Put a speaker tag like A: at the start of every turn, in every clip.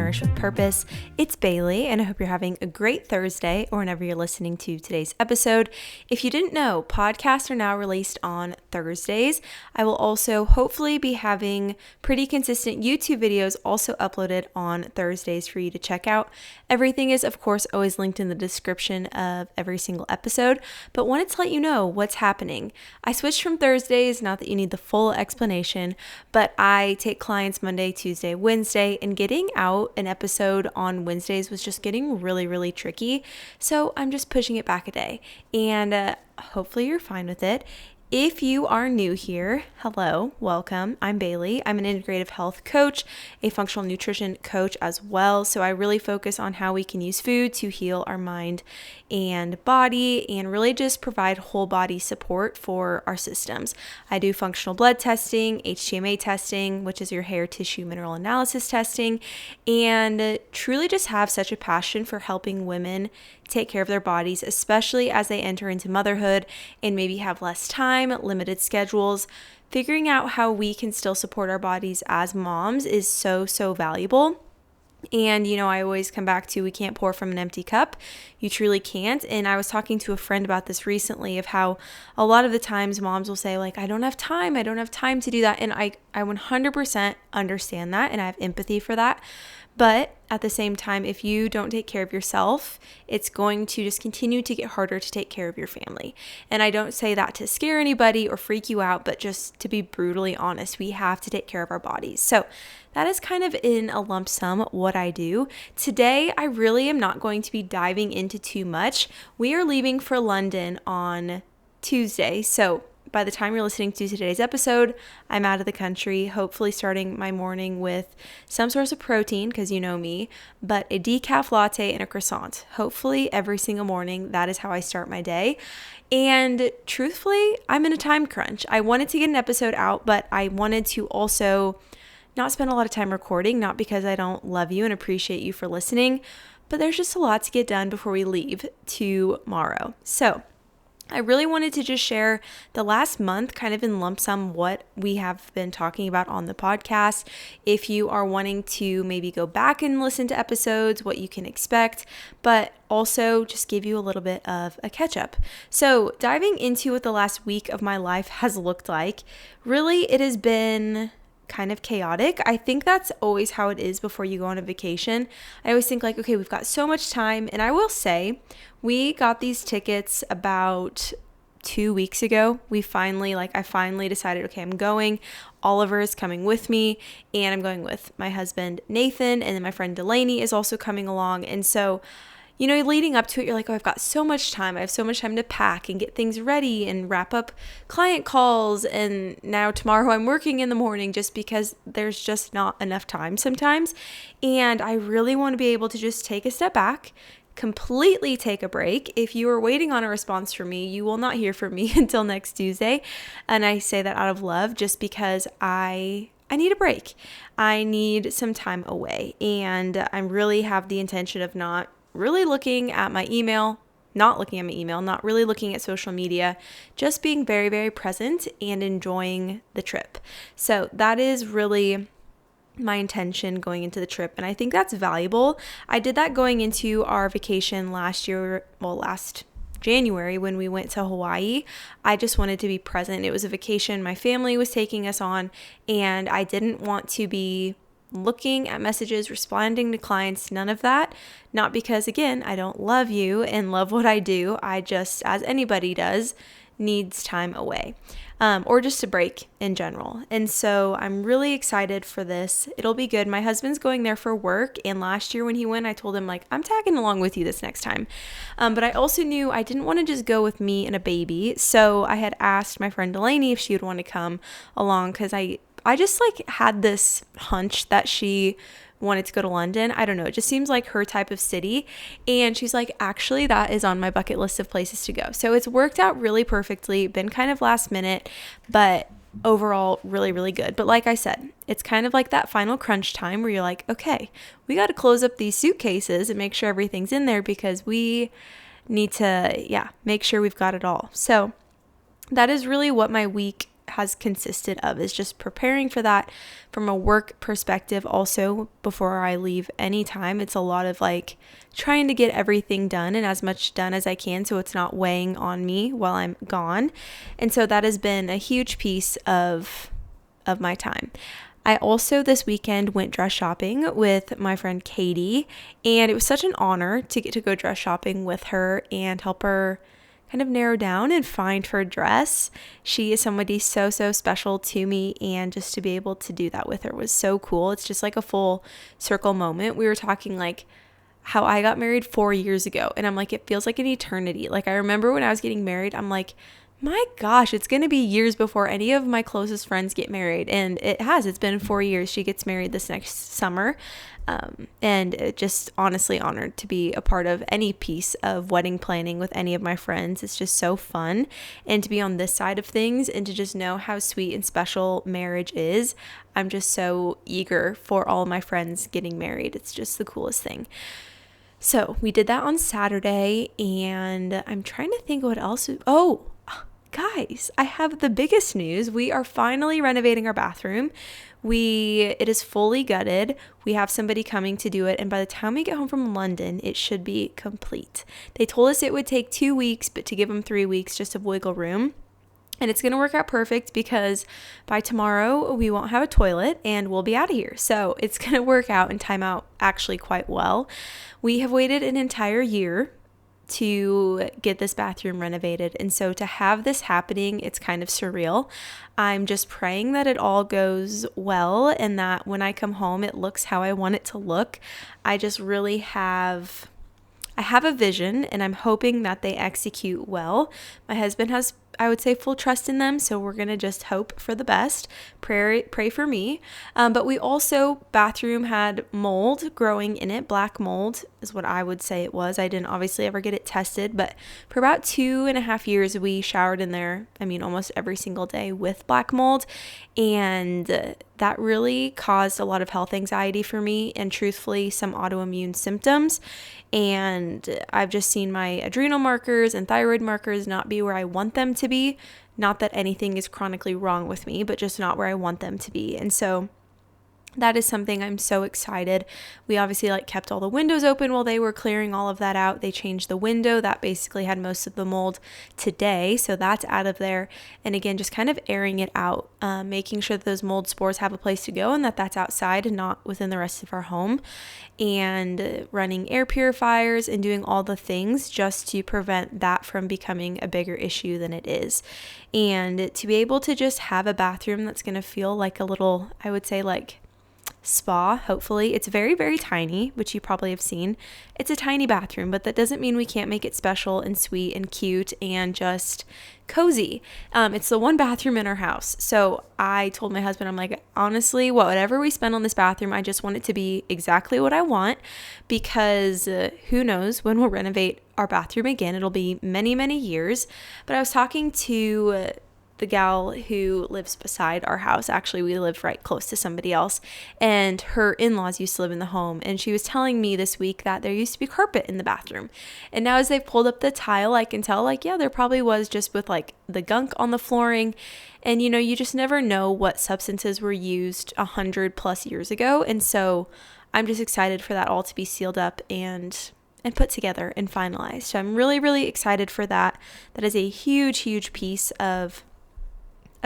A: Nourish with Purpose. It's Bailey, and I hope you're having a great Thursday or whenever you're listening to today's episode. If you didn't know, podcasts are now released on Thursdays. I will also hopefully be having pretty consistent YouTube videos also uploaded on Thursdays for you to check out. Everything is, of course, always linked in the description of every single episode, but wanted to let you know what's happening. I switched from Thursdays, not that you need the full explanation, but I take clients Monday, Tuesday, Wednesday, and getting out an episode on Wednesdays was just getting really tricky. So I'm just pushing it back a day, and hopefully you're fine with it. If you are new here, hello, welcome. I'm Bailey. I'm an integrative health coach, a functional nutrition coach as well. So I really focus on how we can use food to heal our mind and body and really just provide whole body support for our systems. I do functional blood testing, HTMA testing, which is your hair tissue mineral analysis testing, and truly just have such a passion for helping women take care of their bodies, especially as they enter into motherhood and maybe have less time, limited schedules. Figuring out how we can still support our bodies as moms is so valuable. And, I always come back to we can't pour from an empty cup. You truly can't. And I was talking to a friend about this recently of how a lot of the times moms will say, like, I don't have time to do that. And I 100% understand that, and I have empathy for that. But at the same time, if you don't take care of yourself, it's going to just continue to get harder to take care of your family. And I don't say that to scare anybody or freak you out, but just to be brutally honest, we have to take care of our bodies. So that is kind of in a lump sum what I do. Today, I really am not going to be diving into too much. We are leaving for London on Tuesday. So by the time you're listening to today's episode, I'm out of the country, hopefully starting my morning with some source of protein, because you know me, but a decaf latte and a croissant. Hopefully every single morning, that is how I start my day. And truthfully, I'm in a time crunch. I wanted to get an episode out, but I wanted to also not spend a lot of time recording, not because I don't love you and appreciate you for listening, but there's just a lot to get done before we leave tomorrow. So I really wanted to just share the last month kind of in lump sum what we have been talking about on the podcast. If you are wanting to maybe go back and listen to episodes, what you can expect, but also just give you a little bit of a catch up. So diving into what the last week of my life has looked like, really it has been kind of chaotic. I think that's always how it is before you go on a vacation. I always think like, okay, we've got so much time. And I will say, we got these tickets about 2 weeks ago. I finally decided, okay, I'm going. Oliver is coming with me, and I'm going with my husband, Nathan, and then my friend Delaney is also coming along. And so leading up to it, you're like, oh, I've got so much time. I have so much time to pack and get things ready and wrap up client calls. And now tomorrow I'm working in the morning just because there's just not enough time sometimes. And I really want to be able to just take a step back, completely take a break. If you are waiting on a response from me, you will not hear from me until next Tuesday. And I say that out of love just because I need a break. I need some time away. And I really have the intention of not really looking at my email, not really looking at social media, just being very present and enjoying the trip. So that is really my intention going into the trip, and I think that's valuable. I did that going into our vacation last January when we went to Hawaii. I just wanted to be present. It was a vacation my family was taking us on, and I didn't want to be looking at messages, responding to clients, none of that. Not because, again, I don't love you and love what I do. I just, as anybody does, needs time away, or just a break in general. And so I'm really excited for this. It'll be good. My husband's going there for work, and last year when he went, I told him, like, I'm tagging along with you this next time. But I also knew I didn't want to just go with me and a baby. So I had asked my friend Delaney if she would want to come along, because I just had this hunch that she wanted to go to London. I don't know. It just seems like her type of city. And she's like, actually, that is on my bucket list of places to go. So it's worked out really perfectly, been kind of last minute, but overall really good. But like I said, it's kind of like that final crunch time where you're like, okay, we got to close up these suitcases and make sure everything's in there because we need to, make sure we've got it all. So that is really what my week has consisted of, is just preparing for that from a work perspective. Also, before I leave anytime, it's a lot of like trying to get everything done and as much done as I can so it's not weighing on me while I'm gone. And so that has been a huge piece of my time. I also this weekend went dress shopping with my friend Katie, and it was such an honor to get to go dress shopping with her and help her kind of narrow down and find her dress. She is somebody so special to me, and just to be able to do that with her was so cool. It's just like a full circle moment. We were talking like how I got married 4 years ago, and I'm like, it feels like an eternity. Like I remember when I was getting married, I'm like, my gosh, it's going to be years before any of my closest friends get married. And it's been 4 years. She gets married this next summer. And just honestly honored to be a part of any piece of wedding planning with any of my friends. It's just so fun. And to be on this side of things and to just know how sweet and special marriage is. I'm just so eager for all of my friends getting married. It's just the coolest thing. So we did that on Saturday, and I'm trying to think what else. Guys, I have the biggest news. We are finally renovating our bathroom. It is fully gutted. We have somebody coming to do it, and by the time we get home from London, it should be complete. They told us it would take 2 weeks, but to give them 3 weeks just of wiggle room. And it's going to work out perfect because by tomorrow we won't have a toilet and we'll be out of here. So it's going to work out and time out actually quite well. We have waited an entire year to get this bathroom renovated. And so to have this happening, it's kind of surreal. I'm just praying that it all goes well and that when I come home, it looks how I want it to look. I just really have a vision, and I'm hoping that they execute well. My husband has, I would say, full trust in them, so we're going to just hope for the best. Pray for me. But we also, bathroom had mold growing in it. Black mold is what I would say it was. I didn't obviously ever get it tested, but for about 2.5 years, we showered in there, almost every single day with black mold. And that really caused a lot of health anxiety for me and truthfully some autoimmune symptoms. And I've just seen my adrenal markers and thyroid markers not be where I want them to be. Not that anything is chronically wrong with me, but just not where I want them to be. And so that is something I'm so excited. We obviously kept all the windows open while they were clearing all of that out. They changed the window that basically had most of the mold today. So that's out of there. And again, just kind of airing it out, making sure that those mold spores have a place to go and that's outside and not within the rest of our home. And running air purifiers and doing all the things just to prevent that from becoming a bigger issue than it is. And to be able to just have a bathroom that's going to feel like a little, I would say spa, hopefully. It's very, very tiny, which you probably have seen. It's a tiny bathroom, but that doesn't mean we can't make it special and sweet and cute and just cozy. It's the one bathroom in our house. So I told my husband, I'm like, honestly, whatever we spend on this bathroom, I just want it to be exactly what I want, because who knows when we'll renovate our bathroom again. It'll be many, many years. But I was talking to the gal who lives beside our house. Actually, we live right close to somebody else, and her in-laws used to live in the home. And she was telling me this week that there used to be carpet in the bathroom. And now as they've pulled up the tile, I can tell there probably was, just with the gunk on the flooring. And you just never know what substances were used 100+ years ago. And so I'm just excited for that all to be sealed up and put together and finalized. So I'm really, really excited for that. That is a huge, huge piece of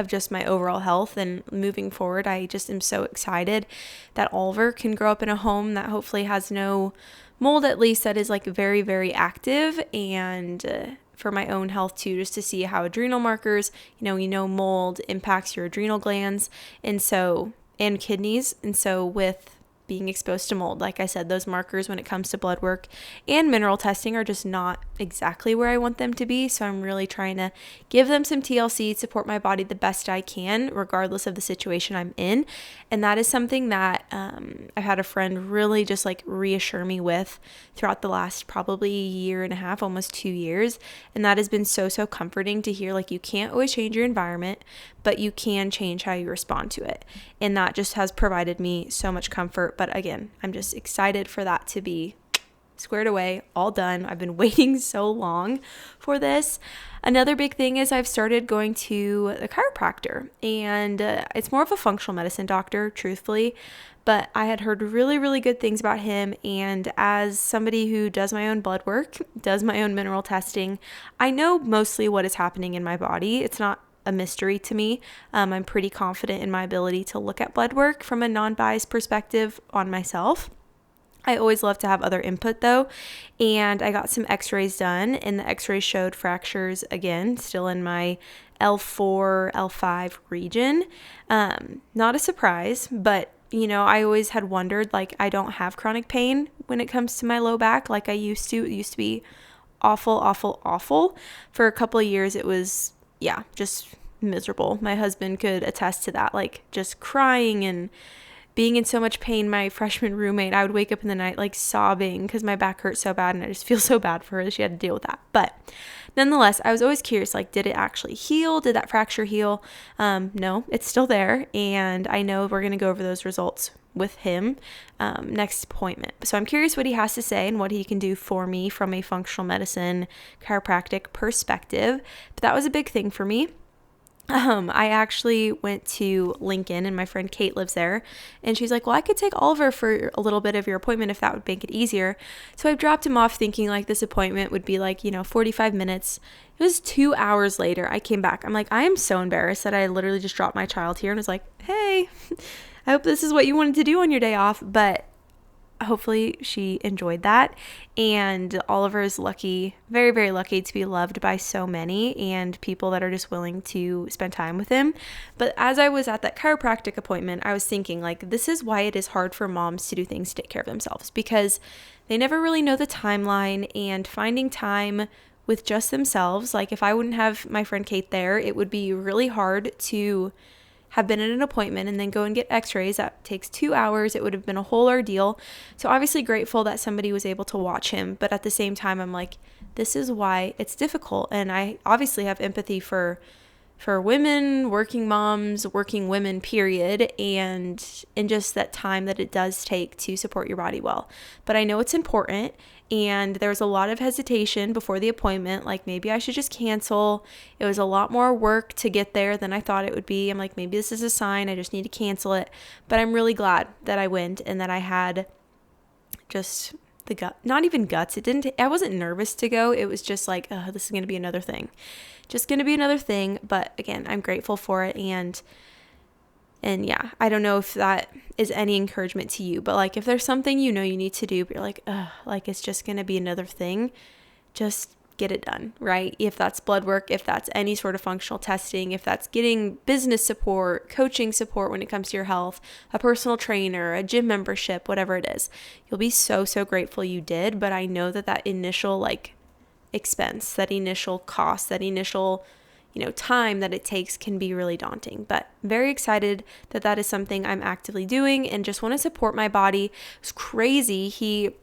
A: just my overall health, and moving forward, I just am so excited that Oliver can grow up in a home that hopefully has no mold, at least that is very, very active, and for my own health too, just to see how adrenal markers, mold impacts your adrenal glands and kidneys, and so with being exposed to mold, like I said, those markers when it comes to blood work and mineral testing are just not exactly where I want them to be. So I'm really trying to give them some TLC, support my body the best I can, regardless of the situation I'm in. And that is something that I've had a friend really just reassure me with throughout the last probably 1.5 years, almost 2 years. And that has been so, so comforting to hear. You can't always change your environment, but you can change how you respond to it. And that just has provided me so much comfort. But again, I'm just excited for that to be squared away, all done. I've been waiting so long for this. Another big thing is I've started going to the chiropractor, and it's more of a functional medicine doctor, truthfully, but I had heard really, really good things about him. And as somebody who does my own blood work, does my own mineral testing, I know mostly what is happening in my body. It's not a mystery to me. I'm pretty confident in my ability to look at blood work from a non-biased perspective on myself. I always love to have other input though, and I got some x-rays done, and the x-rays showed fractures again, still in my L4, L5 region. Not a surprise, but I always had wondered, like, I don't have chronic pain when it comes to my low back like I used to. It used to be awful, awful, awful. For a couple of years, it was, just miserable. My husband could attest to that, like just crying and being in so much pain. My freshman roommate, I would wake up in the night like sobbing because my back hurt so bad, and I just feel so bad for her that she had to deal with that. But nonetheless, I was always curious, like, did it actually heal? Did that fracture heal? No, it's still there, and I know we're going to go over those results with him next appointment. So I'm curious what he has to say and what he can do for me from a functional medicine chiropractic perspective. But that was a big thing for me. I actually went to Lincoln, and my friend Kate lives there, and she's like, well, I could take Oliver for a little bit of your appointment if that would make it easier. So I dropped him off thinking like this appointment would be like, 45 minutes. It was 2 hours later. I came back. I'm like, I am so embarrassed that I literally just dropped my child here and was like, hey, I hope this is what you wanted to do on your day off. But hopefully she enjoyed that. And Oliver is lucky, very, very lucky to be loved by so many and people that are just willing to spend time with him. But as I was at that chiropractic appointment, I was thinking, like, this is why it is hard for moms to do things to take care of themselves, because they never really know the timeline, and finding time with just themselves, like if I wouldn't have my friend Kate there, it would be really hard to have been at an appointment and then go and get x-rays. That takes 2 hours. It would have been a whole ordeal. So obviously grateful that somebody was able to watch him. But at the same time, I'm like, this is why it's difficult. And I obviously have empathy for women, working moms, working women, period, and in just that time that it does take to support your body well. But I know it's important, and there was a lot of hesitation before the appointment, like maybe I should just cancel. It was a lot more work to get there than I thought it would be. I'm like, maybe this is a sign, I just need to cancel it. But I'm really glad that I went and that I had just the gut, not even guts. I wasn't nervous to go. It was just like, this is going to be another thing. Just going to be another thing. But again, I'm grateful for it. And yeah, I don't know if that is any encouragement to you, but like if there's something you need to do, but you're like it's just going to be another thing, just get it done, right? If that's blood work, if that's any sort of functional testing, if that's getting business support, coaching support when it comes to your health, a personal trainer, a gym membership, whatever it is, you'll be so, so grateful you did. But I know that initial like expense, that initial cost, that initial time that it takes can be really daunting. But very excited that is something I'm actively doing, and just want to support my body. It's crazy.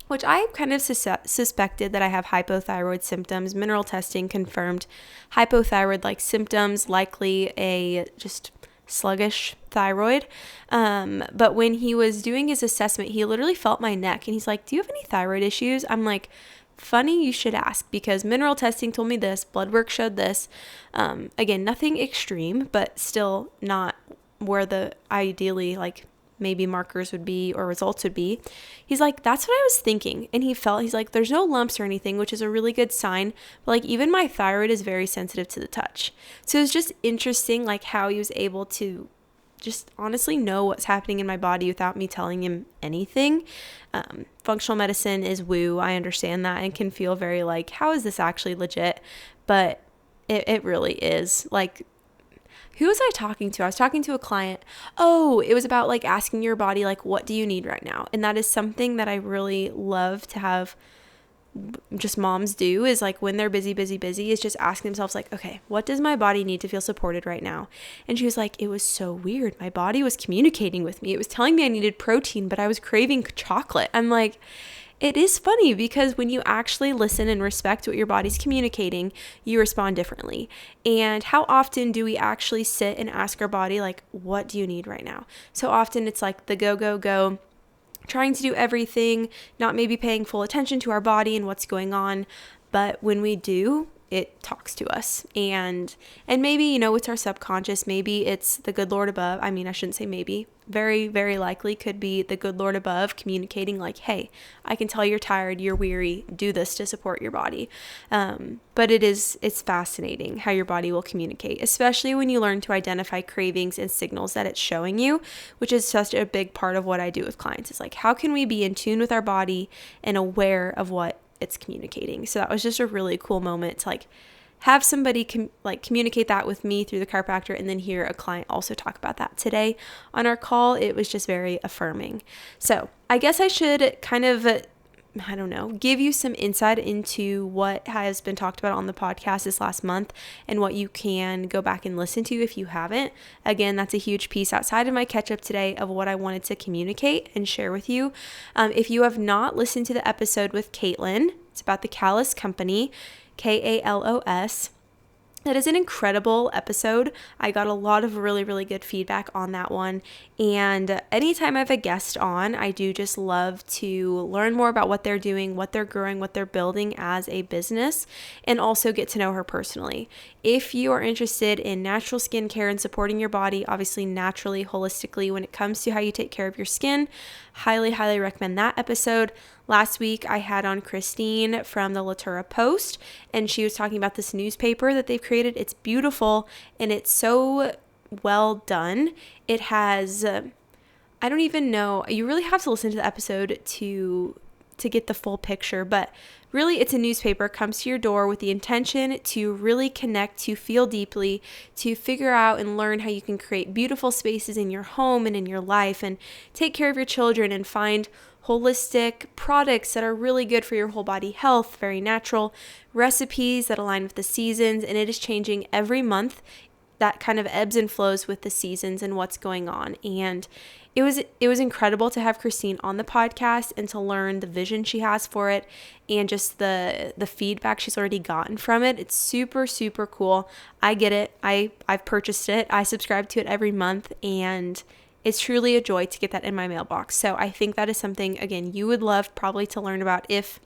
A: Which I kind of suspected that I have hypothyroid symptoms. Mineral testing confirmed hypothyroid-like symptoms, likely a just sluggish thyroid. But when he was doing his assessment, he literally felt my neck, and he's like, do you have any thyroid issues? I'm like, funny you should ask, because mineral testing told me this, blood work showed this. Again, nothing extreme, but still not where the ideally like maybe markers would be or results would be. He's like, that's what I was thinking. And he's like, there's no lumps or anything, which is a really good sign. But like, even my thyroid is very sensitive to the touch. So it's just interesting, like how he was able to just honestly know what's happening in my body without me telling him anything. Functional medicine is woo. I understand that, and can feel very like, how is this actually legit? But it really is. Like, who was I talking to? I was talking to a client. Oh, it was about like asking your body, like, what do you need right now? And that is something that I really love to have just moms do, is like when they're busy, is just asking themselves like, okay, what does my body need to feel supported right now? And she was like, it was so weird. My body was communicating with me. It was telling me I needed protein, but I was craving chocolate. I'm like, it is funny, because when you actually listen and respect what your body's communicating, you respond differently. And how often do we actually sit and ask our body, like, what do you need right now? So often it's like the go, trying to do everything, not maybe paying full attention to our body and what's going on. But when we do, it talks to us. And maybe, it's our subconscious. Maybe it's the good Lord above. I mean, I shouldn't say maybe. Very, very likely could be the good Lord above communicating like, hey, I can tell you're tired, you're weary, do this to support your body. But it's fascinating how your body will communicate, especially when you learn to identify cravings and signals that it's showing you, which is such a big part of what I do with clients. It's like, how can we be in tune with our body and aware of what it's communicating? So that was just a really cool moment to have somebody communicate that with me through the chiropractor, and then hear a client also talk about that today on our call. It was just very affirming. So I guess I should kind of, give you some insight into what has been talked about on the podcast this last month and what you can go back and listen to if you haven't. Again, that's a huge piece outside of my catch up today of what I wanted to communicate and share with you. If you have not listened to the episode with Caitlin, it's about the Callus Company, KALOS. That is an incredible episode. I got a lot of really, really good feedback on that one. And anytime I have a guest on, I do just love to learn more about what they're doing, what they're growing, what they're building as a business, and also get to know her personally. If you are interested in natural skincare and supporting your body, obviously naturally, holistically, when it comes to how you take care of your skin, highly, highly recommend that episode. Last week, I had on Christine from the Latura Post, and she was talking about this newspaper that they've created. It's beautiful, and it's so well done. It has, I don't even know, you really have to listen to the episode to get the full picture, but really it's a newspaper, comes to your door with the intention to really connect, to feel deeply, to figure out and learn how you can create beautiful spaces in your home and in your life, and take care of your children and find holistic products that are really good for your whole body health, very natural recipes that align with the seasons, and it is changing every month. That kind of ebbs and flows with the seasons and what's going on. And it was incredible to have Christine on the podcast and to learn the vision she has for it and just the feedback she's already gotten from it. It's super, super cool. I get it. I've purchased it. I subscribe to it every month, and it's truly a joy to get that in my mailbox. So I think that is something, again, you would love probably to learn about if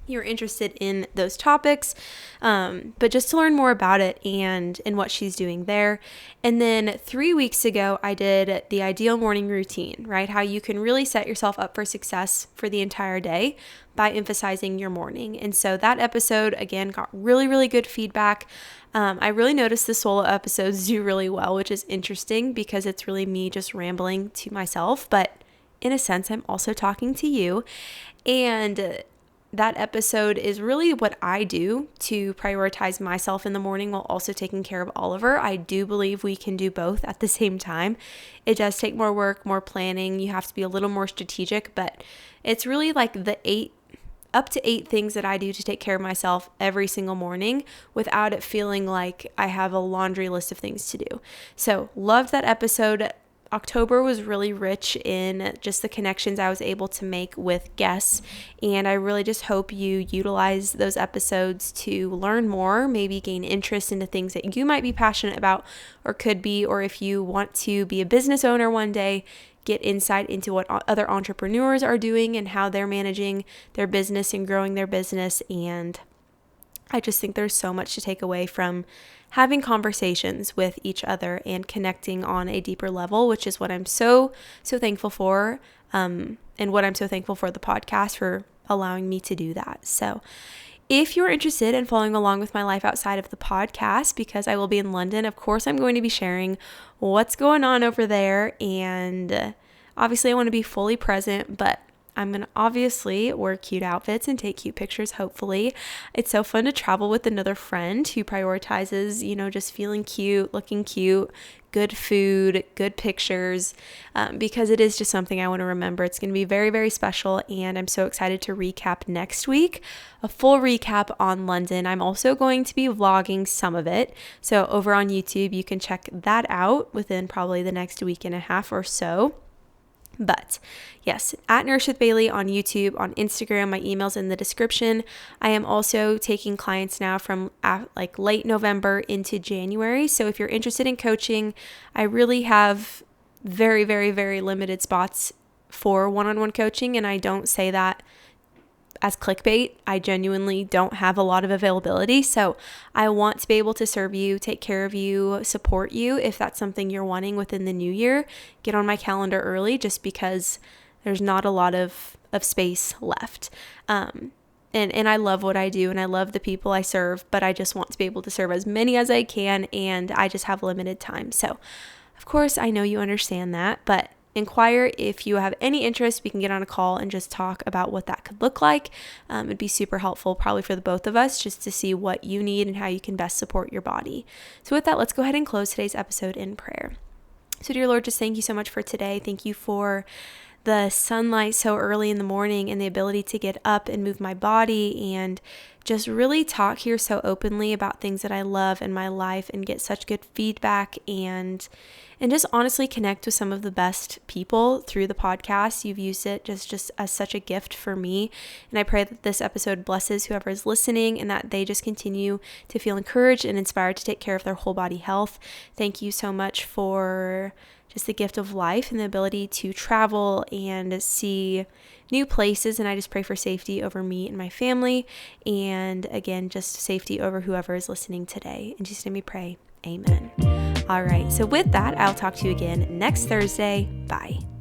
A: you're interested in those topics, but just to learn more about it and what she's doing there. And then 3 weeks ago, I did the ideal morning routine, right? How you can really set yourself up for success for the entire day by emphasizing your morning. And so that episode, again, got really, really good feedback. I really noticed the solo episodes do really well, which is interesting because it's really me just rambling to myself, but in a sense, I'm also talking to you. And that episode is really what I do to prioritize myself in the morning while also taking care of Oliver. I do believe we can do both at the same time. It does take more work, more planning. You have to be a little more strategic, but it's really like up to 8 things that I do to take care of myself every single morning without it feeling like I have a laundry list of things to do. So loved that episode. October was really rich in just the connections I was able to make with guests, and I really just hope you utilize those episodes to learn more, maybe gain interest into things that you might be passionate about or could be, or if you want to be a business owner one day, get insight into what other entrepreneurs are doing and how they're managing their business and growing their business. And I just think there's so much to take away from having conversations with each other and connecting on a deeper level, which is what I'm so thankful for, and what I'm so thankful for the podcast for allowing me to do that. So if you're interested in following along with my life outside of the podcast, because I will be in London, of course, I'm going to be sharing what's going on over there. And obviously I want to be fully present, but I'm going to obviously wear cute outfits and take cute pictures, hopefully. It's so fun to travel with another friend who prioritizes, just feeling cute, looking cute, good food, good pictures, because it is just something I want to remember. It's going to be very, very special, and I'm so excited to recap next week, a full recap on London. I'm also going to be vlogging some of it, so over on YouTube, you can check that out within probably the next week and a half or so. But yes, at Nurse with Bailey on YouTube, on Instagram, my email's in the description. I am also taking clients now from late November into January. So if you're interested in coaching, I really have very, very, very limited spots for one-on-one coaching, and I don't say that as clickbait. I genuinely don't have a lot of availability. So I want to be able to serve you, take care of you, support you. If that's something you're wanting within the new year, get on my calendar early, just because there's not a lot of space left. And I love what I do and I love the people I serve, but I just want to be able to serve as many as I can, and I just have limited time. So of course I know you understand that, but inquire if you have any interest. We can get on a call and just talk about what that could look like. It'd be super helpful probably for the both of us, just to see what you need and how you can best support your body. So with that, let's go ahead and close today's episode in prayer. So dear Lord, just thank you so much for today. Thank you for the sunlight so early in the morning and the ability to get up and move my body and just really talk here so openly about things that I love in my life and get such good feedback and just honestly connect with some of the best people through the podcast. You've used it just as such a gift for me. And I pray that this episode blesses whoever is listening and that they just continue to feel encouraged and inspired to take care of their whole body health. Thank you so much for just the gift of life and the ability to travel and see new places. And I just pray for safety over me and my family. And again, just safety over whoever is listening today. In Jesus' name we pray. Amen. All right. So with that, I'll talk to you again next Thursday. Bye.